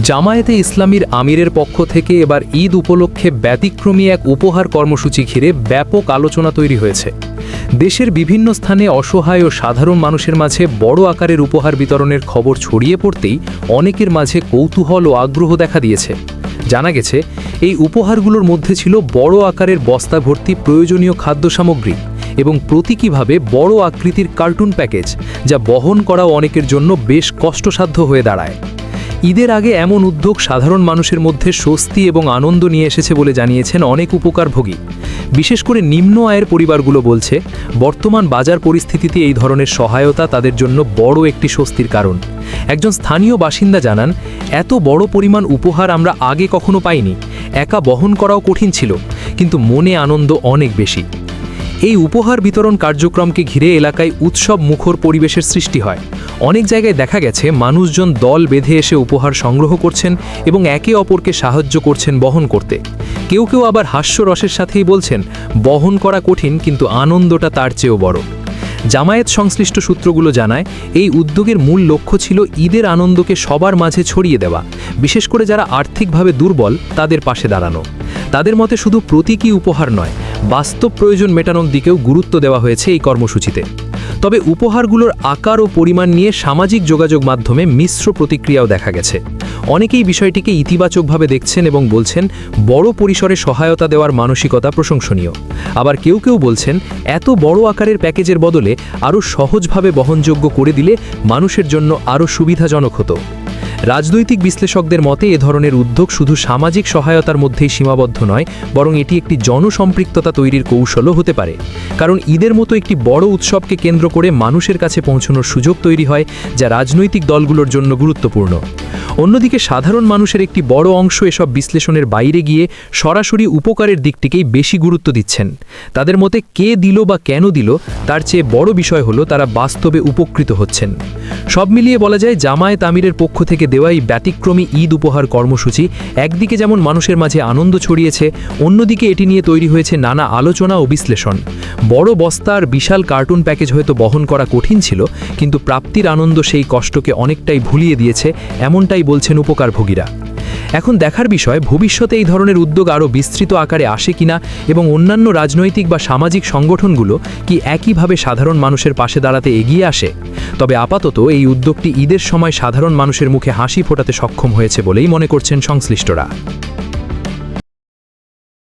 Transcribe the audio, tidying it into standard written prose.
জামায়াতে ইসলামীর আমিরের পক্ষ থেকে এবার ঈদ উপলক্ষে ব্যতিক্রমী এক উপহার কর্মসূচি ঘিরে ব্যাপক আলোচনা তৈরি হয়েছে। দেশের বিভিন্ন স্থানে অসহায় ও সাধারণ মানুষের মাঝে বড় আকারের উপহার বিতরণের খবর ছড়িয়ে পড়তেই অনেকের মাঝে কৌতূহল ও আগ্রহ দেখা দিয়েছে। জানা গেছে, এই উপহারগুলোর মধ্যে ছিল বড় আকারের বস্তা ভর্তি প্রয়োজনীয় খাদ্য সামগ্রী এবং প্রতীকীভাবে বড় আকৃতির কার্টুন প্যাকেজ, যা বহন করাও অনেকের জন্য বেশ কষ্টসাধ্য হয়ে দাঁড়ায়। ঈদের আগে এমন উদ্যোগ সাধারণ মানুষের মধ্যে স্বস্তি এবং আনন্দ নিয়ে এসেছে বলে জানিয়েছেন অনেক উপকারভোগী। বিশেষ করে নিম্ন আয়ের পরিবারগুলো বলছে, বর্তমান বাজার পরিস্থিতিতে এই ধরনের সহায়তা তাদের জন্য বড় একটি স্বস্তির কারণ। একজন স্থানীয় বাসিন্দা জানান, এত বড় পরিমাণ উপহার আমরা আগে কখনো পাইনি। একা বহন করাও কঠিন ছিল, কিন্তু মনে আনন্দ অনেক বেশি। এই উপহার বিতরণ কার্যক্রমকে ঘিরে এলাকায় উৎসব মুখর পরিবেশের সৃষ্টি হয়। অনেক জায়গায় দেখা গেছে মানুষজন দল বেঁধে এসে উপহার সংগ্রহ করছেন এবং একে অপরকে সাহায্য করছেন বহন করতে। কেউ কেউ আবার হাস্যরসের সাথেই বলছেন, বহন করা কঠিন, কিন্তু আনন্দটা তার চেয়েও বড়। জামায়াত সংশ্লিষ্ট সূত্রগুলো জানায়, এই উদ্যোগের মূল লক্ষ্য ছিল ঈদের আনন্দকে সবার মাঝে ছড়িয়ে দেওয়া, বিশেষ করে যারা আর্থিকভাবে দুর্বল তাদের পাশে দাঁড়ানো। তাদের মতে শুধু প্রতীকী উপহার নয়, বাস্তব প্রয়োজন মেটানোর দিকেও গুরুত্ব দেওয়া হয়েছে এই কর্মসূচিতে। তবে উপহারগুলোর আকার ও পরিমাণ নিয়ে সামাজিক যোগাযোগ মাধ্যমে মিশ্র প্রতিক্রিয়াও দেখা গেছে। অনেকেই বিষয়টিকে ইতিবাচকভাবে দেখছেন এবং বলছেন, বড় পরিসরে সহায়তা দেওয়ার মানসিকতা প্রশংসনীয়। আবার কেউ কেউ বলছেন, এত বড় আকারের প্যাকেজের বদলে আরও সহজভাবে বহনযোগ্য করে দিলে মানুষের জন্য আরও সুবিধাজনক হতো। রাজনৈতিক বিশ্লেষকদের মতে এ ধরনের উদ্যোগ শুধু সামাজিক সহায়তার মধ্যেই সীমাবদ্ধ নয়, বরং এটি একটি জনসম্পৃক্ততা তৈরির কৌশলও হতে পারে। কারণ ঈদের মতো একটি বড় উৎসবকে কেন্দ্র করে মানুষের কাছে পৌঁছানোর সুযোগ তৈরি হয়, যা রাজনৈতিক দলগুলোর জন্য গুরুত্বপূর্ণ। অন্যদিকে সাধারণ মানুষের একটি বড় অংশ এসব বিশ্লেষণের বাইরে গিয়ে সরাসরি উপকারের দিকটিকেই বেশি গুরুত্ব দিচ্ছেন। তাদের মতে কে দিল বা কেন দিল তার চেয়ে বড় বিষয় হলো তারা বাস্তবে উপকৃত হচ্ছেন। সব মিলিয়ে বলা যায়, জামায়াত আমিরের পক্ষ থেকে দেওয়া এই ব্যতিক্রমী ঈদ উপহার কর্মসূচি একদিকে যেমন মানুষের মাঝে আনন্দ ছড়িয়েছে, অন্যদিকে এটি নিয়ে তৈরি হয়েছে নানা আলোচনা ও বিশ্লেষণ। বড় বস্তা আর বিশাল কার্টুন প্যাকেজ হয়তো বহন করা কঠিন ছিল, কিন্তু প্রাপ্তির আনন্দ সেই কষ্টকে অনেকটাই ভুলিয়ে দিয়েছে, এমনটাই বলছেন উপকারভোগীরা। এখন দেখার বিষয়, ভবিষ্যতে এই ধরনের উদ্যোগ আরও বিস্তৃত আকারে আসে কিনা এবং অন্যান্য রাজনৈতিক বা সামাজিক সংগঠনগুলো কি একইভাবে সাধারণ মানুষের পাশে দাঁড়াতে এগিয়ে আসে। তবে আপাতত এই উদ্যোগটি ঈদের সময় সাধারণ মানুষের মুখে হাসি ফোটাতে সক্ষম হয়েছে বলেই মনে করছেন সংশ্লিষ্টরা।